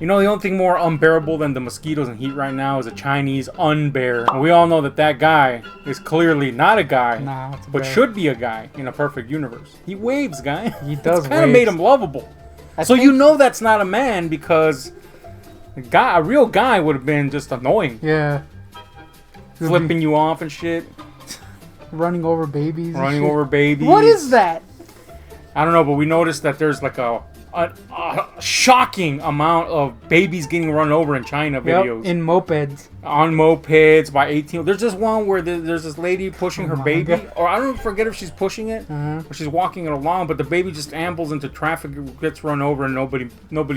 You know, the only thing more unbearable than the mosquitoes and heat right now is a Chinese unbear. And we all know that that guy is clearly not a guy, but should be a guy in a perfect universe. He waves, guy. He does. Kind of made him lovable. So you know that's not a man because a real guy would have been just annoying. Yeah. Flipping you off and shit. Running over babies. What is that? I don't know, but we noticed that there's like a shocking amount of babies getting run over in China videos. In mopeds. On mopeds by 18. There's just one where there's this lady pushing her baby. Or I don't forget if she's pushing it or she's walking it along, but the baby just ambles into traffic, gets run over, and nobody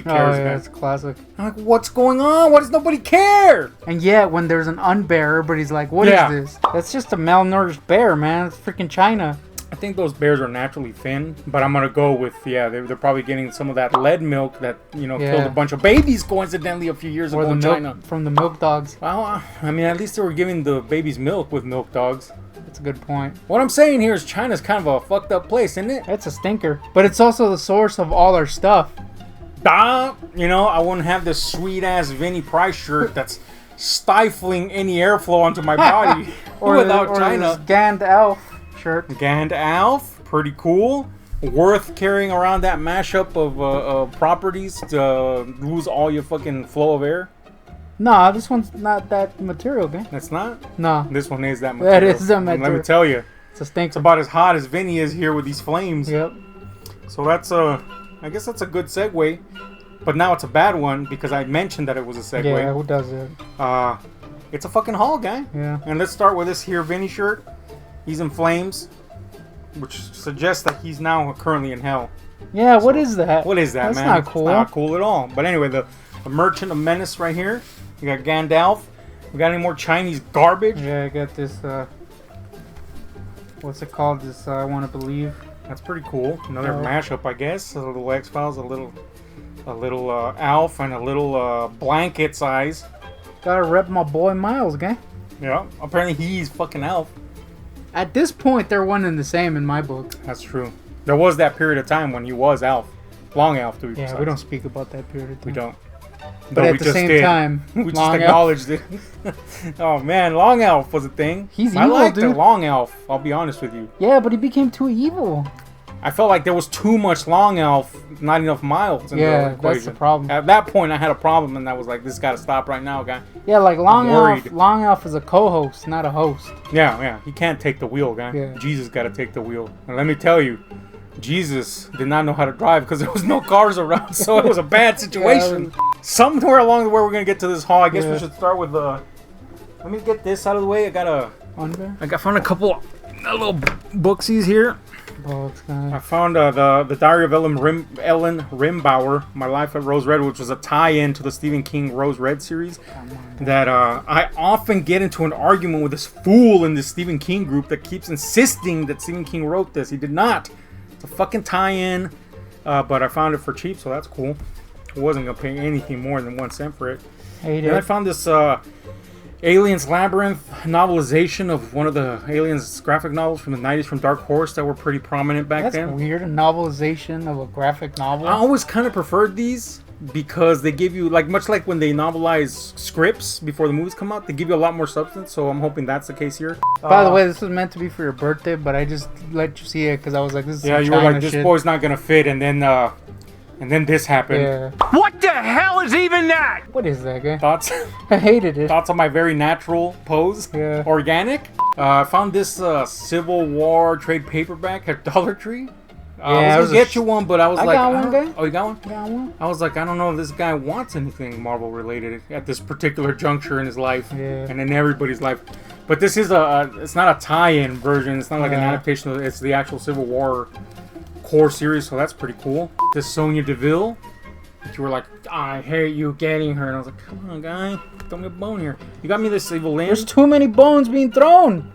cares. Oh, yeah, it's classic. I'm like, what's going on? Why does nobody care? And yet, when there's an unbear, everybody's like, what is this? That's just a malnourished bear, man. It's freaking China. I think those bears are naturally thin, but I'm gonna go with they're probably getting some of that lead milk that killed a bunch of babies coincidentally a few years ago in China. From the milk dogs. Well, I mean, at least they were giving the babies milk with milk dogs. That's a good point. What I'm saying here is China's kind of a fucked up place, isn't it? It's a stinker, but it's also the source of all our stuff. I wouldn't have this sweet ass Vinnie Price shirt that's stifling any airflow onto my body without China. Gandalf shirt. Gandalf, pretty cool. Worth carrying around that mashup of properties to lose all your fucking flow of air. Nah, this one's not that material, okay? That's not? No. This one is that material. That is the material. Let me tell you. It's a stink. It's about as hot as Vinny is here with these flames. Yep. So that's I guess that's a good segue. But now it's a bad one because I mentioned that it was a segue. Yeah, who does it? It's a fucking haul, guy. Yeah. And let's start with this here Vinny shirt. He's in flames, which suggests that he's now currently in hell. Yeah, what is that? What is that, That's man? That's not cool. It's not cool at all. But anyway, the Merchant of Menace right here. We got Gandalf. We got any more Chinese garbage? Yeah, I got this, what's it called? This, I Want to Believe. That's pretty cool. Another mashup, I guess. A little X-Files, a little Alf, and a little Blanket size. Gotta rep my boy Miles, gang. Yeah, apparently he's fucking Alf. At this point, they're one and the same in my book. That's true. There was that period of time when he was Alf. Long Alf, to be precise. Yeah, we don't speak about that period of time. We don't. But at the same time, we just acknowledged it. Oh man, Long Elf was a thing. He's evil, I liked dude. the Long Elf, I'll be honest with you. Yeah, but he became too evil. I felt like there was too much Long Elf, not enough Miles in the equation. That's the problem. At that point, I had a problem, and I was like, "This got to stop right now, guy." Yeah, like Long Elf is a co-host, not a host. Yeah, he can't take the wheel, guy. Yeah. Jesus got to take the wheel, and let me tell you, Jesus did not know how to drive because there was no cars around, so it was a bad situation. Somewhere along the way, we're gonna get to this haul. I guess we should start with the. Let me get this out of the way. I found a couple little booksies here. I found the Diary of Ellen Rimbauer, My Life at Rose Red, which was a tie-in to the Stephen King Rose Red series. That I often get into an argument with this fool in this Stephen King group that keeps insisting that Stephen King wrote this. He did not. It's a fucking tie-in, but I found it for cheap, so that's cool. I wasn't gonna pay anything more than 1 cent for it. And I found this Aliens Labyrinth novelization of one of the Aliens graphic novels from the 90s from Dark Horse that were pretty prominent back then. That's weird, a novelization of a graphic novel. I always kind of preferred these because they give you, like, much like when they novelize scripts before the movies come out, they give you a lot more substance, so I'm hoping that's the case here. By the way, this was meant to be for your birthday, but I just let you see it because I was like, this is some you were like, this shit. boy's not gonna fit, and then this happened. Yeah. What the hell is even that? What is that, guy? Thoughts? I hated it. Thoughts on my very natural pose? Yeah. Organic? I found this Civil War trade paperback at Dollar Tree. I was gonna get you one, but I was like, got one, guy. Oh, you got one? Got one? I was like, I don't know if this guy wants anything Marvel related at this particular juncture in his life, and in everybody's life. But this is it's not a tie-in version. It's not like an adaptation. It's the actual Civil War core series, so that's pretty cool. This Sonya Deville, that you were like, I hate you getting her, and I was like, come on, guy, throw me a bone here. You got me this Evelyn. There's too many bones being thrown.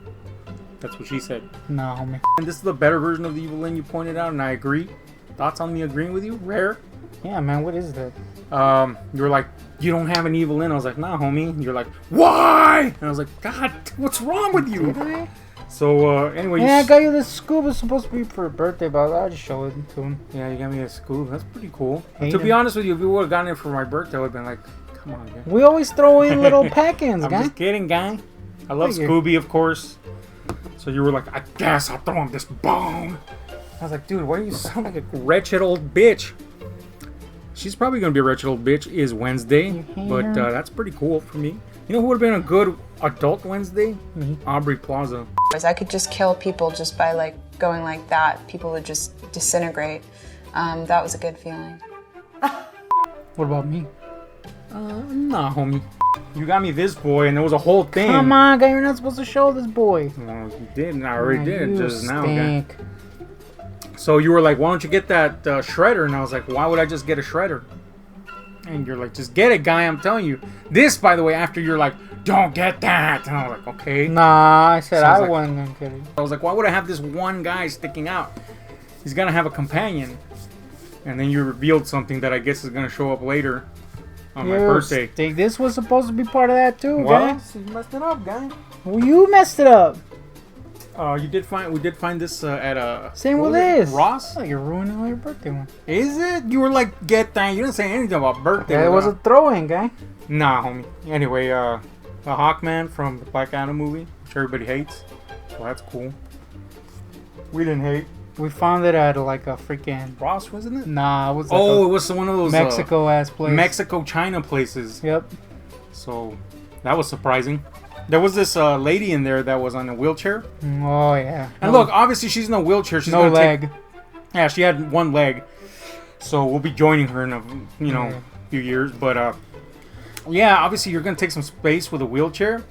That's what she said. No, homie. And this is the better version of the Evelyn you pointed out, and I agree. Thoughts on me agreeing with you? Rare. Yeah, man, what is that? You were like, you don't have an Evelyn. I was like, nah, homie. And you're like, why? And I was like, God, what's wrong with you? Did I? So, anyways. Yeah, I got you this scoop. It's supposed to be for a birthday, but I'll just show it to him. Yeah, you got me a scoop. That's pretty cool. Hate To be him. honest with you, if you would have gotten it for my birthday, I would have been like, come on, guy. We always throw in little pack-ins, I'm guy. just kidding, guy. I love Figure. Scooby, of course. So you were like, I guess I'll throw him this bone. I was like, dude, why do you sound like a wretched old bitch? She's probably going to be a wretched old bitch is Wednesday. But that's pretty cool for me. You know who would have been a good adult Wednesday? Aubrey Plaza. I could just kill people just by like going like that. People would just disintegrate. That was a good feeling. What about me? Nah, homie. You got me this boy, and there was a whole thing. Come on, guy. You're not supposed to show this boy. Well, you did, and I already did You just now, guy. stink. So you were like, why don't you get that shredder? And I was like, why would I just get a shredder? And you're like, just get it, guy. I'm telling you. This, by the way, after you're like, don't get that. And I was like, okay. Nah, I said So I was I like- wasn't gonna get it. I was like, why would I have this one guy sticking out? He's gonna have a companion. And then you revealed something that I guess is gonna show up later on my birthday. Stink. This was supposed to be part of that too, Well, guy. so you messed it up, guy. Well, you messed it up. We did find this at a Same what with was it? this. Ross. Oh, you're ruining all your birthday one. Is it? You were like, get that. You didn't say anything about birthday. Yeah, it was a throw-in, guy. Nah, homie. Anyway, the Hawkman from the Black Adam movie, which everybody hates. So that's cool. We didn't hate. We found it at like a freaking. Ross, wasn't it? Nah, it was like Oh, a it was one of those Mexico ass place. Mexico China places. Yep. So that was surprising. There was this lady in there that was on a wheelchair. Oh yeah. And look, obviously she's in a wheelchair. She's no gonna leg. Yeah, she had one leg. So we'll be joining her in a Yeah. few years. But yeah, obviously you're gonna take some space with a wheelchair.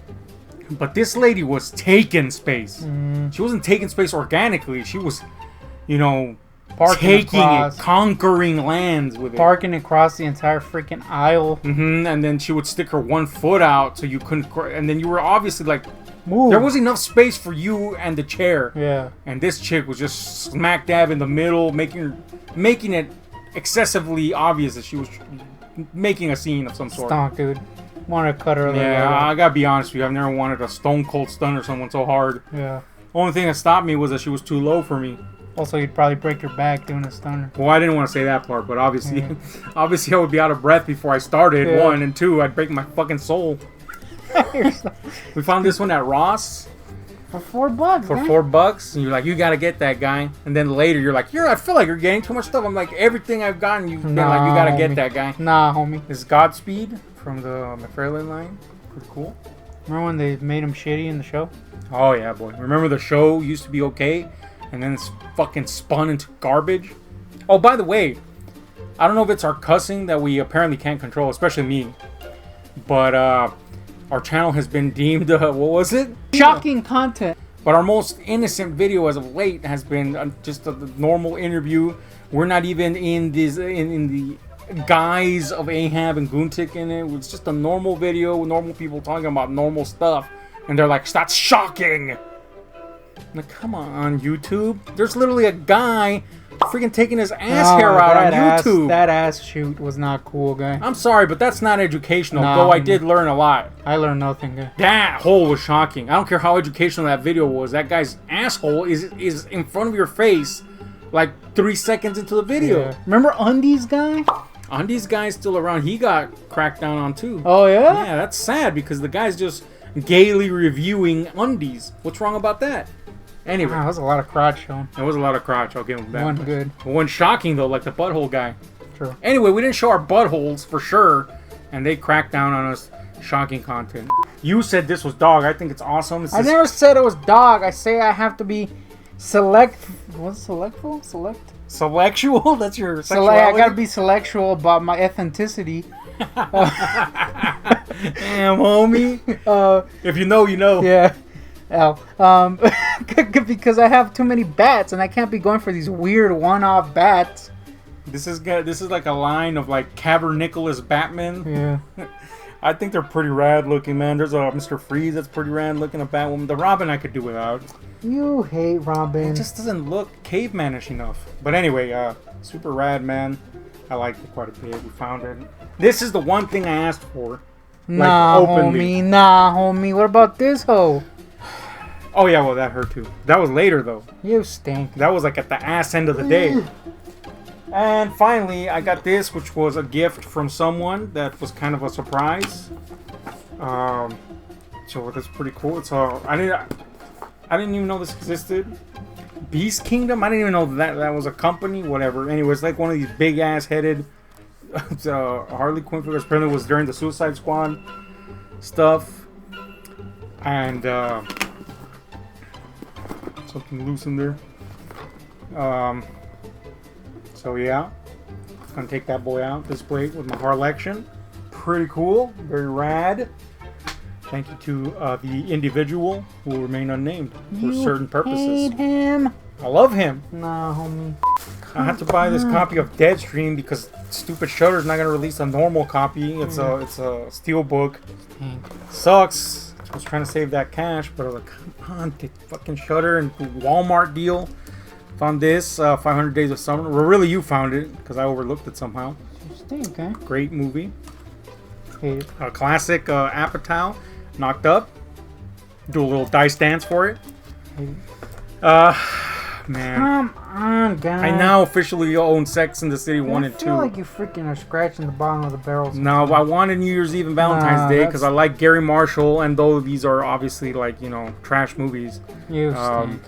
But this lady was taking space. She wasn't taking space organically. She was, Parking taking across. it, conquering lands with it. Parking across the entire freaking aisle. And then she would stick her one foot out so you couldn't. And then you were obviously like, Move. there was enough space for you and the chair. Yeah. And this chick was just smack dab in the middle, making it excessively obvious that she was making a scene of some sort. Stonk, dude. Want to cut her. Yeah, I gotta be honest with you. I've never wanted a stone cold stunner someone so hard. Yeah. Only thing that stopped me was that she was too low for me. Also, you'd probably break your back doing a stunner. Well, I didn't want to say that part, but obviously, obviously I would be out of breath before I started. Yeah. 1 and 2, I'd break my fucking soul. We found this one at Ross For $4, for man. $4, and you're like, you gotta get that, guy. And then later you're like, I feel like you're getting too much stuff. I'm like, everything I've gotten, you've been like, you gotta get homie. that, guy. Nah, homie. This is Godspeed from the McFarlane line. Pretty cool. Remember when they made him shitty in the show? Oh yeah, boy. Remember the show used to be okay, and then it's fucking spun into garbage. Oh, by the way, I don't know if it's our cussing that we apparently can't control, especially me. But our channel has been deemed what was it? Shocking content. But our most innocent video as of late has been just a normal interview. We're not even in this in the guise of Ahab and Guntik in it. It's just a normal video with normal people talking about normal stuff, and they're like, "That's shocking." I'm like, come on, YouTube. There's literally a guy freaking taking his ass hair out on YouTube. That ass shoot was not cool, guy. I'm sorry, but that's not educational. Nah, though I did learn a lot. I learned nothing, guy. That hole was shocking. I don't care how educational that video was. That guy's asshole is in front of your face, like 3 seconds into the video. Yeah. Remember Undies guy? Undies guy's still around. He got cracked down on too. Oh yeah? Yeah, that's sad because the guy's just gaily reviewing undies. What's wrong about that? Anyway, Wow, that was a lot of crotch showing. there was a lot of crotch. I'll give him that. One good. One shocking though, like the butthole guy. True. Anyway, we didn't show our buttholes for sure, and they cracked down on us. Shocking content. You said this was dog. I think it's awesome. It's I this- never said it was dog. I say I have to be what's selectful? Selectual? That's your I sexuality? gotta be selectual about my ethnicity. Damn, homie. If you know, you know. Yeah. Because I have too many bats and I can't be going for these weird one-off bats. This is like a line of like Cavernicolas Batman. Yeah. I think they're pretty rad looking, man. There's a Mr. Freeze that's pretty rad looking. A Batwoman. The Robin I could do without. You hate Robin. It just doesn't look cavemanish enough. But anyway, super rad, man. I liked it quite a bit. We found it. This is the one thing I asked for. Nah, openly. homie. Nah, homie. What about this hoe? Oh yeah, well that hurt too. That was later though. You stink. That was like at the ass end of the day. And finally, I got this, which was a gift from someone that was kind of a surprise. So that's pretty cool. It's I didn't even know this existed. Beast Kingdom. I didn't even know that was a company. Whatever. Anyway, it's like one of these big ass headed Harley Quinn figures. Apparently, it was during the Suicide Squad stuff. And something loose in there. So yeah, gonna take that boy out, display it with my Harlection. Pretty cool, very rad. Thank you to the individual who will remain unnamed for certain purposes. Hate him. I love him. Nah, homie. I had to buy this copy of Deadstream because stupid Shudder's not gonna release a normal copy. It's a steel book. Sucks. I was trying to save that cash, but I was like, come on, get fucking Shudder and Walmart deal. Found this 500 Days of Summer. Well, really, you found it because I overlooked it somehow. Stink, eh? Great movie. Hate it. A classic Apatow. Knocked Up. Do a little dice dance for it. Man. Come on, guys. I now officially own Sex in the City 1 and 2. I feel like you freaking are scratching the bottom of the barrel. No, I wanted New Year's Eve and Valentine's Day because I like Gary Marshall, and though these are obviously like, trash movies. You stink.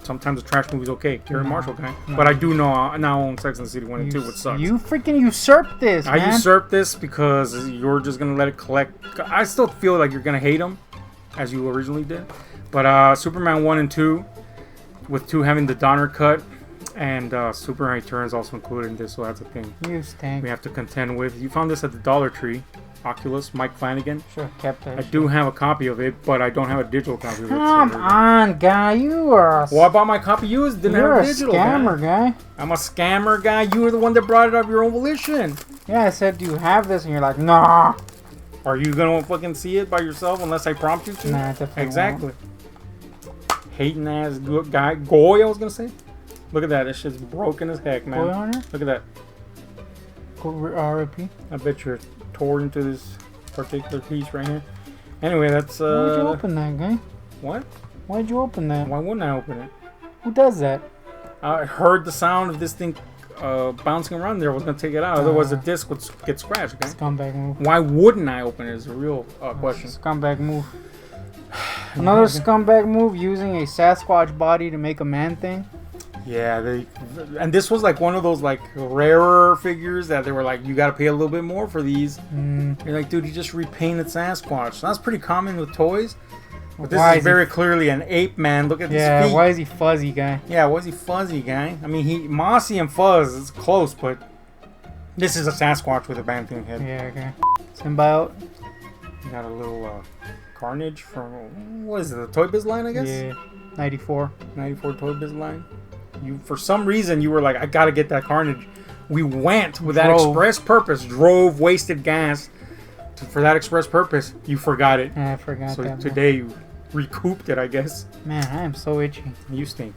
Sometimes a trash movie's okay. Gary Marshall guy. But I do now own Sex in the City 1 and 2, which sucks. You freaking usurped this, man. I usurped this because you're just going to let it collect. I still feel like you're going to hate them, as you originally did. But Superman 1 and 2, with 2 having the Donner cut, and Superman Returns also included in this, so that's a thing You stink. we have to contend with. You found this at the Dollar Tree. Oculus, Mike Flanagan. Sure, kept that. I do have a copy of it, but I don't have a digital copy of it. Come on, guy. You are a... Well, I bought my copy used. Didn't You're have a a digital scammer, guy. I'm a scammer guy. You were the one that brought it up your own volition. Yeah, I said, do you have this? And you're like, nah. Are you gonna fucking see it by yourself unless I prompt you to? Nah, definitely exactly. Hating ass guy. Goy, I was gonna say. Look at that. This shit's broken as heck, man. Goy on her? Look at that. R.I.P. I bet you're tore into this particular piece right here. Anyway, that's Why'd you open that, guy? What? Why'd you open that? Why wouldn't I open it? Who does that? I heard the sound of this thing bouncing around there. I was gonna take it out. Otherwise, the disc would get scratched. Okay. Scumbag move. Why wouldn't I open it? Is a real question. Scumbag move. Another scumbag move, using a Sasquatch body to make a man thing. Yeah, and this was like one of those like rarer figures that they were like, you got to pay a little bit more for these. You're like, dude, you just repainted Sasquatch. So that's pretty common with toys. But this is very clearly an ape man. Look at his feet. Yeah, why is he fuzzy, guy? Yeah, why is he fuzzy, guy? I mean, he mossy and fuzz is close, but this is a Sasquatch with a bantling head. Yeah, okay. Symbiote. You got a little Carnage from, what is it, the Toy Biz line, I guess? Yeah, 94. 94 Toy Biz line. You, for some reason, you were like, I gotta get that Carnage. We went with that express purpose, drove, wasted gas for that express purpose. You forgot it. Yeah, I forgot so that. So today you recouped it, I guess. Man, I am so itchy. You stink.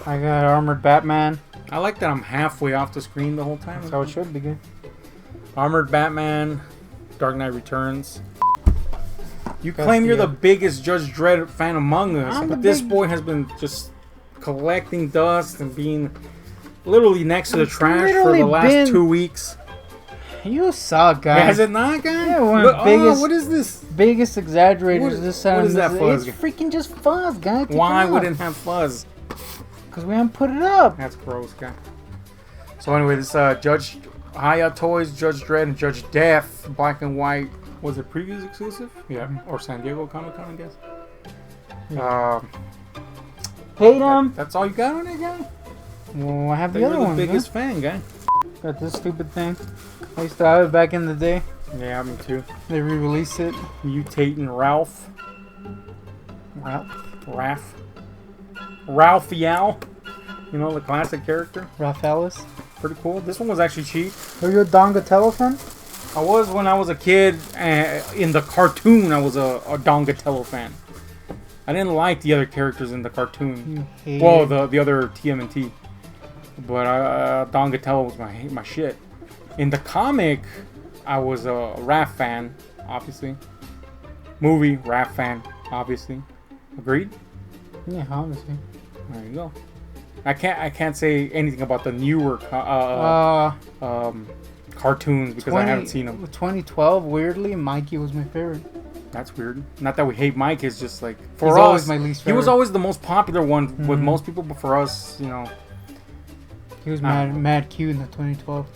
I got Armored Batman. I like that I'm halfway off the screen the whole time. That's how it should be good. Armored Batman, Dark Knight Returns. You claim you're the biggest Judge Dredd fan among us, but this boy has been just collecting dust and being literally next to the trash for the last 2 weeks. You suck, guys. Has it not, guy? Yeah, one of the biggest. What is this? Biggest exaggerators. What is that fuzz? It's freaking just fuzz, guy. Why would it have fuzz? Because we haven't put it up. That's gross, guy. So anyway, this Judge Hiya Toys, Judge Dredd, and Judge Death, black and white. Was it previews exclusive? Yeah, or San Diego Comic Con, I guess. Hate him. That's all you got on it, guy? Well, I have the other one. one. The biggest fan, guy. Got this stupid thing. I used to have it back in the day. Yeah, me too. They re-released it. Mutating Ralph. Raph. Ralph-Yow. You know, the classic character. Ralph Ellis. Pretty cool. This one was actually cheap. Are you a Donatello fan? I was when I was a kid. In the cartoon, I was a Donatello fan. I didn't like the other characters in the cartoon. Well, the other TMNT. But Donatello was my shit. In the comic, I was a Raph fan, obviously. Movie, Raph fan, obviously. Agreed? Yeah, obviously. There you go. I can't say anything about the newer cartoons because I haven't seen them. 2012, weirdly, Mikey was my favorite. That's weird. Not that we hate Mike, it's just like for He's us, always my least he was favorite. always the most popular one with most people, but for us, you know. He was mad cute in the 2012.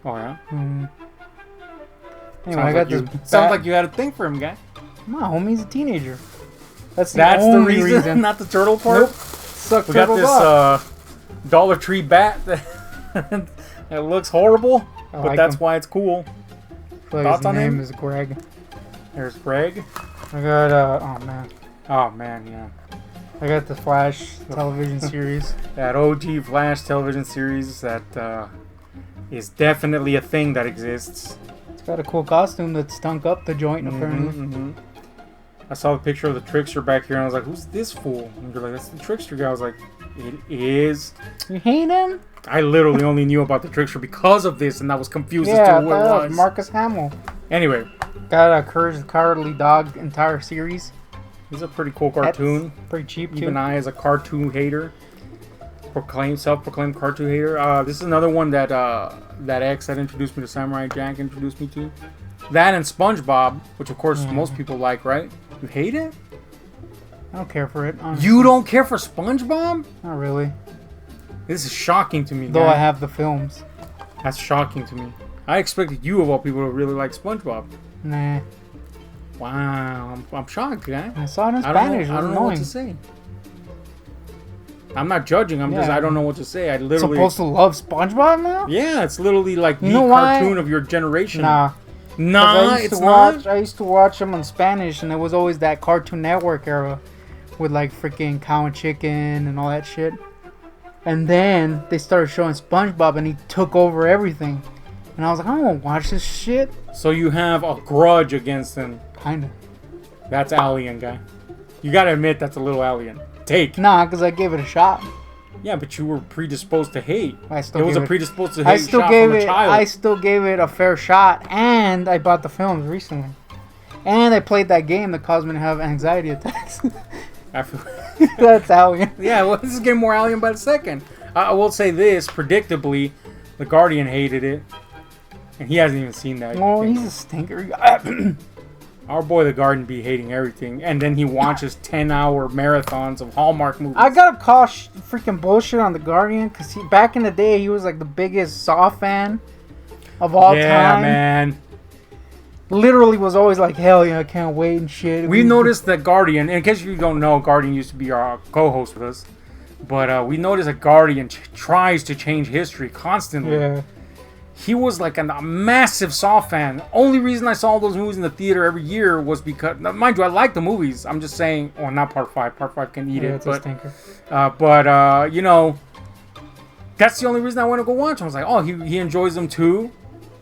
Oh yeah. Anyway, I got this. Sounds like you had a thing for him, guy. No, homie's a teenager. That's the only reason, not the turtle part. Nope. Suck We got turtles this off. Dollar Tree bat that looks horrible, but like that's him. why it's cool. Like Thoughts his on name him? is Greg. There's Greg. I got Oh man, yeah. I got the Flash television series. That OG Flash television series that is definitely a thing that exists. It's got a cool costume that stunk up the joint apparently. I saw the picture of the Trickster back here and I was like, who's this fool? And you're like, that's the Trickster guy. I was like, it is. You hate him? I literally only knew about the Trickster because of this and I was confused Yeah, as to I who thought it that was. Marcus Hamill. Anyway, Got a Courage the Cowardly Dog entire series. it's a pretty cool cartoon. That's pretty cheap too. Even I, as a cartoon hater, self-proclaimed cartoon hater. This is another one that that X that introduced me to Samurai Jack introduced me to. That and SpongeBob, which of course most people like, right? You hate it? I don't care for it. Honestly. You don't care for SpongeBob? Not really. This is shocking to me. Though guy. I have the films. That's shocking to me. I expected you of all people to really like SpongeBob. Nah. Wow, I'm shocked, guy. I saw it in I don't Spanish. know, I don't it was know what annoying. to say. I'm not judging. I'm just Yeah. I don't know what to say. I literally Supposed to love SpongeBob now? Yeah, it's literally like the know why? cartoon of your generation. Nah. 'Cause Nah, it's not. I used to watch them in Spanish, and it was always that Cartoon Network era with like freaking Cow and Chicken and all that shit. And then they started showing SpongeBob, and he took over everything. And I was like, I don't want to watch this shit. So you have a grudge against him. Kinda. That's alien, guy. You gotta admit that's a little alien. Take. Nah, because I gave it a shot. Yeah, but you were predisposed to hate. I still It was gave a it- predisposed to I hate still shot gave from a it. child. I still gave it a fair shot, and I bought the films recently. And I played that game that caused me to have anxiety attacks. I feel- That's alien. yeah, well, this is getting more alien by the second. I will say this, predictably, the Guardian hated it. And he hasn't even seen that. Oh, thing. he's a stinker. Our boy the Guardian be hating everything. And then he watches 10-hour marathons of Hallmark movies. I gotta call freaking bullshit on the Guardian, because back in the day he was like the biggest Saw fan of all time. Yeah, man. Literally was always like, hell yeah, I can't wait and shit. We noticed that Guardian, and in case you don't know, Guardian used to be our co-host with us. But we noticed that Guardian tries to change history constantly. Yeah. He was like a massive Saw fan. The only reason I saw those movies in the theater every year was because, now, mind you, I like the movies. I'm just saying, oh, not Part 5. Part 5 can eat Yeah, it. it's a stinker. But you know, that's the only reason I went to go watch them. I was like, oh, he enjoys them too.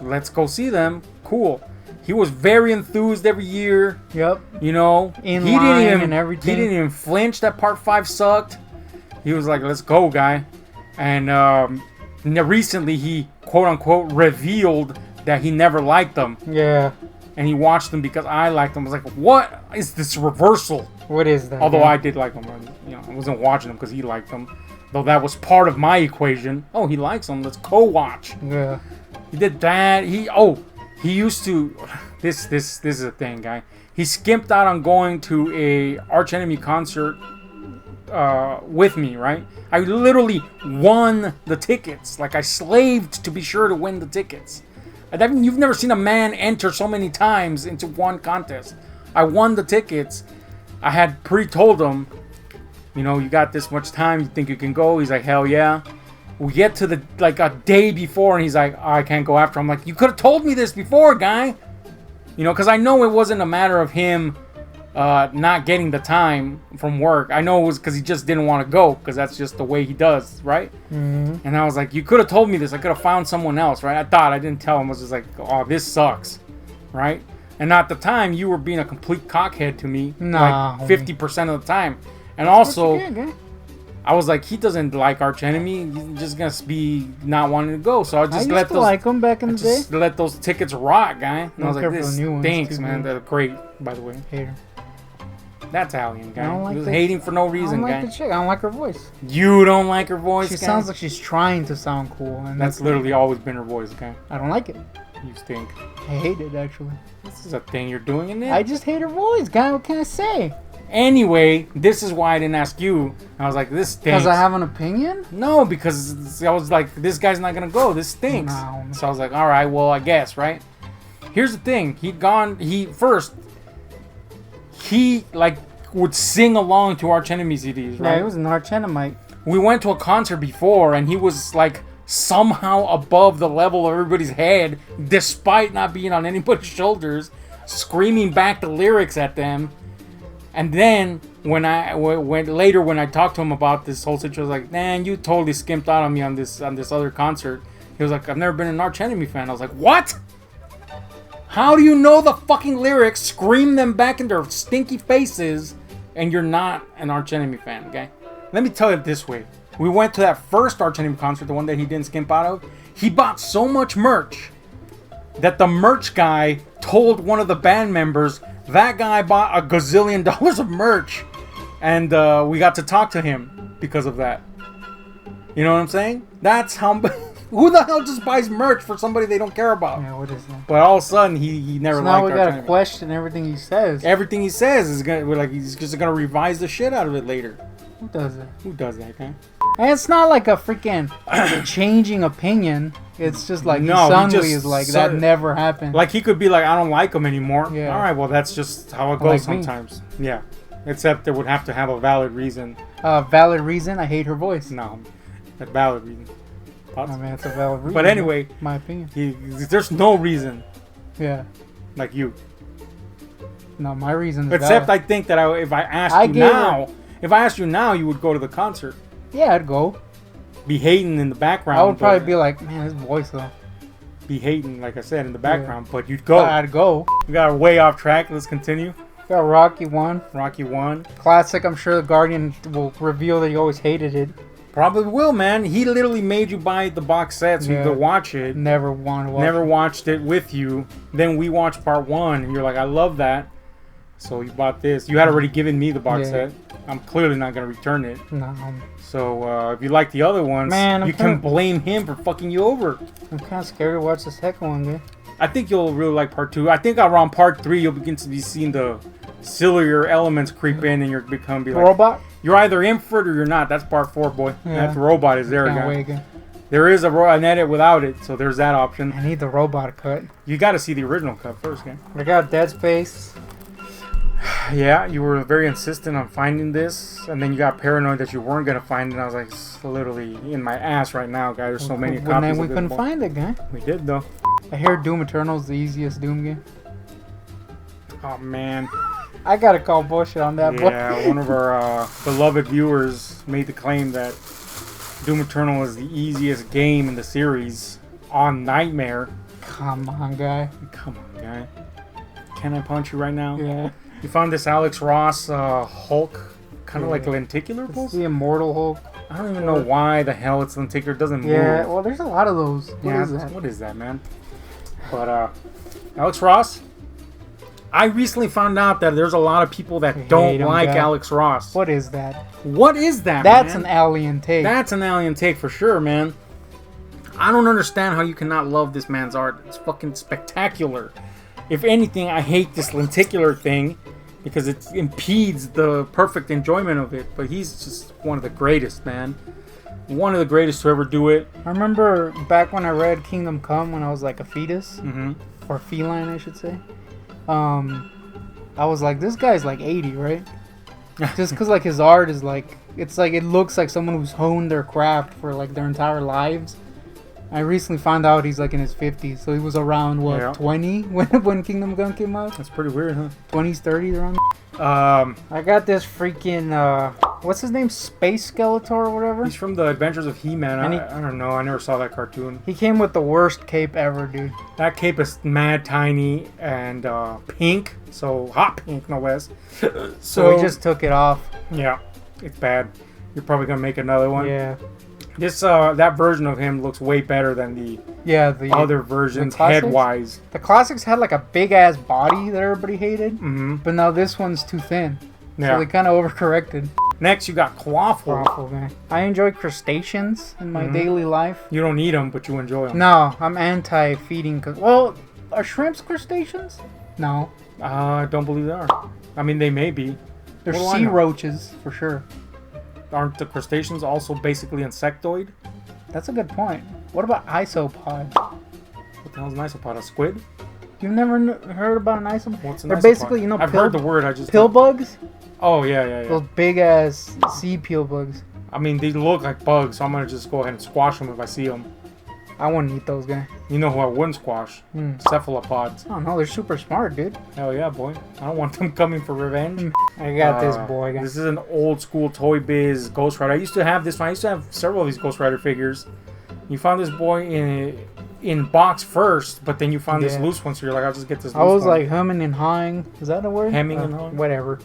Let's go see them. Cool. He was very enthused every year. Yep. You know, In he line didn't even, and everything. He didn't even flinch that Part 5 sucked. He was like, let's go, guy. And recently he, quote unquote, revealed that he never liked them. Yeah. And he watched them because I liked them. I was like, what is this reversal? What is that? Although man? I did like them. You know, I wasn't watching them because he liked them. Though that was part of my equation. Oh, he likes them. Let's co-watch. Yeah. He did that. He used to. This is a thing, guy. He skimped out on going to a Arch Enemy concert with me, right? I literally won the tickets. Like I slaved to be sure to win the tickets. I mean, you've never seen a man enter so many times into one contest. I won the tickets. I had pre-told him, you know, you got this much time. You think you can go? He's like, hell yeah. We get to the like a day before, and he's like, oh, I can't go after. I'm like, you could have told me this before, guy. You know, because I know it wasn't a matter of him not getting the time from work. I know it was because he just didn't want to go, because that's just the way he does, right? Mm-hmm. And I was like, you could have told me this. I could have found someone else, right? I didn't tell him. I was just like, oh, this sucks, right? And at the time, you were being a complete cockhead to me, Nah, like 50% of the time. And also, What you get, guy? I was like, he doesn't like Arch Enemy. He's just gonna be not wanting to go. So I I just used let to those like him back in the day. just let those tickets rot, guy. And I was Don't like, care for this the new ones, stinks, too, man. man. They're great, by the way. Hater. That's Alien, guy. I don't like He was the- hating for no I reason, don't like guy. the chick. I don't like her voice. You don't like her voice, She guy? sounds like she's trying to sound cool, and That's literally always been her voice, guy. I don't like it. You stink. I hate it actually. This is a thing you're doing in it. I just hate her voice, guy. What can I say? Anyway, this is why I didn't ask you. I was like, this stinks. Because I have an opinion? No, because I was like, this guy's not gonna go. This stinks. No. So I was like, all right, well, I guess, right? Here's the thing. He like would sing along to Arch Enemy CDs, right? Yeah, he was an arch enemy. We went to a concert before, and he was like somehow above the level of everybody's head, despite not being on anybody's shoulders, screaming back the lyrics at them. And then when I talked to him about this whole situation, I was like, man, you totally skimped out on me on this other concert. He was like, I've never been an Arch Enemy fan. I was like, what? How do you know the fucking lyrics, scream them back in their stinky faces, and you're not an Arch Enemy fan, okay? Let me tell you it this way. We went to that first Arch Enemy concert, the one that he didn't skimp out of. He bought so much merch that the merch guy told one of the band members that guy bought a gazillion dollars of merch, and we got to talk to him because of that. You know what I'm saying? That's how... Who the hell just buys merch for somebody they don't care about? Yeah, what is that? But all of a sudden, he never So liked now we Arch gotta Enemy. question everything he says. Everything he says is gonna, we're like, he's just gonna revise the shit out of it later. Who does it? Who does that, guy? And it's not like a freaking changing opinion. It's just like No, he suddenly just is like said- that never happened. Like, he could be like, I don't like him anymore. Yeah. All right, well, that's just how it goes Like me. sometimes. Yeah. Except it would have to have a valid reason. Valid reason. I hate her voice. No, a valid reason. I mean, it's a valid reason. But anyway, my opinion. There's no reason Yeah. like you. No, my reason is Except valid. I think that if I asked I you gave her- now, if I asked you now, you would go to the concert. Yeah, I'd go. Be hating in the background. I would probably but- be like, man, his voice though. be hating, like I said, in the background, but you'd go. But I'd go. We got way off track. Let's continue. Got Rocky 1. Rocky 1. Classic. I'm sure the Guardian will reveal that he always hated it. Probably will, man. He literally made you buy the box set so you Yeah. could watch it. Never want to watch Never it. watched it with you. Then we watched part 1, and you're like, I love that. So you bought this. You had already given me the box Yeah. set. I'm clearly not going to return it. No, So if you like the other ones, Man, I'm you can blame him for fucking you over. I'm kind of scared to watch the second one, dude. I think you'll really like part 2. I think around part 3, you'll begin to be seeing the sillier elements creep in, and you're be like, Robot? you're either in for it or you're not. That's part 4, boy. Yeah. That robot is there Can't again. wait again. There is an edit without it, so there's that option. I need the robot cut. You got to see the original cut first, gang. I got Dead Space. Yeah, you were very insistent on finding this, and then you got paranoid that you weren't gonna find it. And I was like, it's literally in my ass right now, guy. There's so many Well, copies. then we of this couldn't boy. find it, guy. We did though. I hear Doom Eternal's the easiest Doom game. Oh man. I gotta call bullshit on that, boy. Yeah, one of our beloved viewers made the claim that Doom Eternal is the easiest game in the series on Nightmare. Come on, guy. Come on, guy. Can I punch you right now? Yeah. You found this Alex Ross Hulk, kind of like lenticular It's pose? the Immortal Hulk. I don't even know why the hell it's lenticular. It doesn't Yeah, move. well, there's a lot of those. What is that? What is that, man? But Alex Ross, I recently found out that there's a lot of people that don't hate him, like guy. Alex Ross. What is that? What is that, That's man? an alien take. That's an alien take for sure, man. I don't understand how you cannot love this man's art. It's fucking spectacular. If anything, I hate this lenticular thing because it impedes the perfect enjoyment of it. But he's just one of the greatest, man. One of the greatest to ever do it. I remember back when I read Kingdom Come when I was like a fetus, Mm-hmm. or feline, I should say. I was like, this guy's like 80, right? Just because like his art is like, it's like it looks like someone who's honed their craft for like their entire lives. I recently found out he's like in his 50s, so he was around what, Yeah. 20 when Kingdom Come came out. That's pretty weird, huh? 20s, 30s around. I got this freaking what's his name, Space Skeletor or whatever. He's from the Adventures of He-Man. And I don't know. I never saw that cartoon. He came with the worst cape ever, dude. That cape is mad tiny and pink, so hot pink, no less. So he just took it off. yeah, it's bad. You're probably gonna make another one. Yeah. This that version of him looks way better than the Yeah, the other versions classics? head-wise. The classics had like a big ass body that everybody hated, Mm-hmm. but now this one's too thin. Yeah. So they kind of overcorrected. Next, you got Quaffle. Awful, man. I enjoy crustaceans in my daily life. You don't eat them, but you enjoy them. No, I'm anti-feeding. Well, are shrimps crustaceans? No. I don't believe they are. I mean, they may be. They're What do I sea know? roaches, for sure. Aren't the crustaceans also basically insectoid? That's a good point. What about isopod? What the hell is an isopod? A squid? You've never heard about an isopod? What's an They're isopod? basically, you know, I've heard the word. I just pill bugs? Oh yeah. Those big-ass sea pill bugs. I mean, they look like bugs, so I'm gonna just go ahead and squash them if I see them. I wouldn't eat those, guys. You know who I wouldn't squash? Cephalopods. I don't know, they're super smart, dude. Hell yeah, boy. I don't want them coming for revenge. I got this, boy, guys. This is an old school Toy Biz Ghost Rider. I used to have this one. I used to have several of these Ghost Rider figures. You found this boy in box first, but then you found this loose one, so you're like, I'll just get this loose I was one. like humming and hawing. Is that a word? Hemming and hawing? Whatever.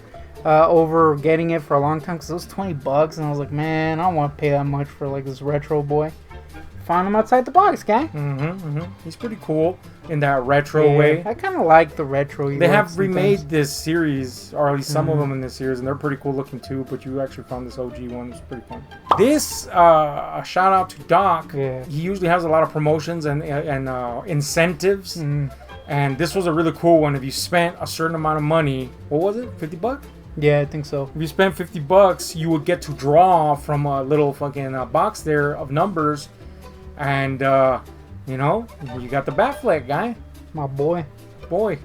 Over getting it for a long time because it was $20, and I was like, man, I don't want to pay that much for like this retro boy. Found him outside the box, guy. He's pretty cool in that retro way. I kind of like the retro. They have remade this series, or at least some of them in this series, and they're pretty cool looking too. But you actually found this OG one; it's pretty fun. This a shout out to Doc. Yeah. He usually has a lot of promotions and incentives, and this was a really cool one. If you spent a certain amount of money, what was it? $50? Yeah, I think so. If you spent $50, you would get to draw from a little fucking box there of numbers, and you know, you got the Batfleck guy. My boy. Boy,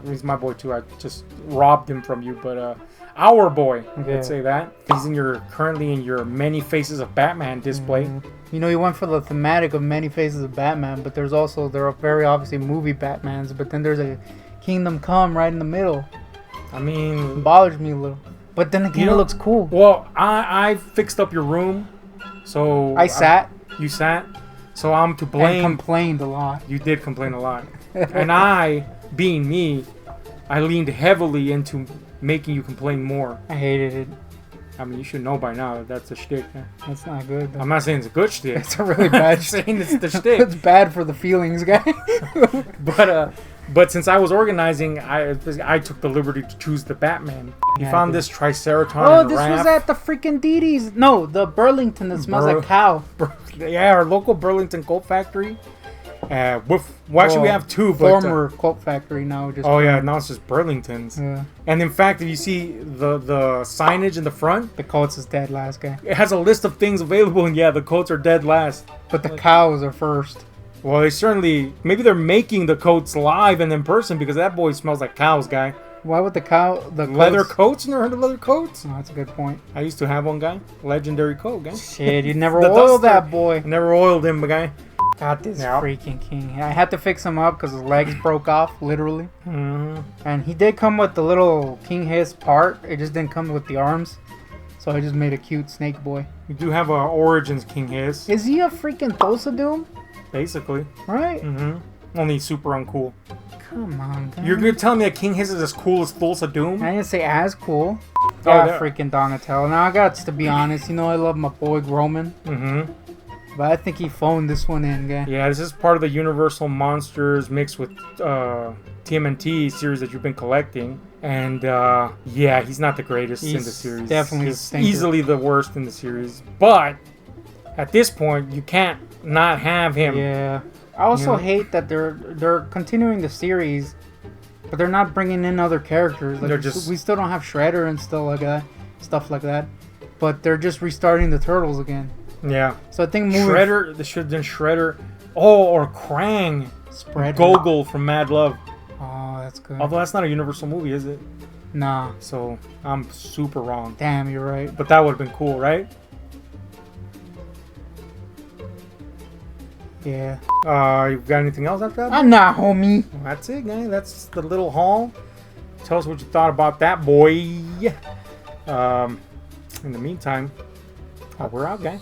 he's my boy too. I just robbed him from you, but our boy, let's say that. He's currently in your Many Faces of Batman display. You know, he went for the thematic of Many Faces of Batman, but there are very obviously movie Batmans, but then there's a Kingdom Come right in the middle. I mean, It bothers me a little. But then again, it looks cool. Well, I fixed up your room, so you sat, so I'm to blame. And complained a lot. You did complain a lot, and I, being me, I leaned heavily into making you complain more. I hated it. I mean, you should know by now that that's a shtick. That's not good, though. I'm not saying it's a good shtick. It's a really bad I'm saying it's the shtick. It's bad for the feelings, guy. But since I was organizing, I took the liberty to choose the Batman. You found this Triceratops. Oh, this was at the freaking Didi's. No, the Burlington that smells like cow. Yeah, our local Burlington Colt Factory. Actually, we have two. Former Colt Factory now. Oh yeah, now it's just Burlington's. Yeah. And in fact, if you see the signage in the front, The Colts is dead last, guy. it has a list of things available, and yeah, the Colts are dead last. But the cows are first. Well, maybe they're making the coats live and in person because that boy smells like cows, guy. Why would the Leather coats? You never heard of leather coats? Oh, that's a good point. I used to have one, guy. Legendary coat, guy. Shit, you never The oiled duster. that boy. I never oiled him, guy. Got this freaking king. I had to fix him up because his legs broke off, literally. And he did come with the little King Hiss part. It just didn't come with the arms. So I just made a cute snake boy. You do have a Origins King Hiss. Is he a freaking Thulsa Doom? Basically. Right? Only super uncool. Come on, guys. You're telling me that King Hiss is as cool as Thulsa Doom? I didn't say as cool. Yeah. Freaking Donatello. Now I got to be honest. You know I love my boy Roman. But I think he phoned this one in, guy. Yeah, this is part of the Universal Monsters mixed with TMNT series that you've been collecting. And yeah, he's not the greatest in the series. Definitely he's easily the worst in the series. But at this point, you can't not have him. Yeah. I also hate that they're continuing the series, but they're not bringing in other characters. Like, we still don't have Shredder and stuff like that. But they're just restarting the Turtles again. Yeah. So I think Shredder, they should have done Shredder. Oh, or Krang. Gogol from Mad Love. Oh, that's good. Although that's not a Universal movie, is it? Nah. So I'm super wrong. Damn, you're right. But that would have been cool, right? Yeah. You got anything else after that? Nah, homie. Well, that's it, guy. That's the little haul. Tell us what you thought about that, boy. In the meantime, we're out, guy.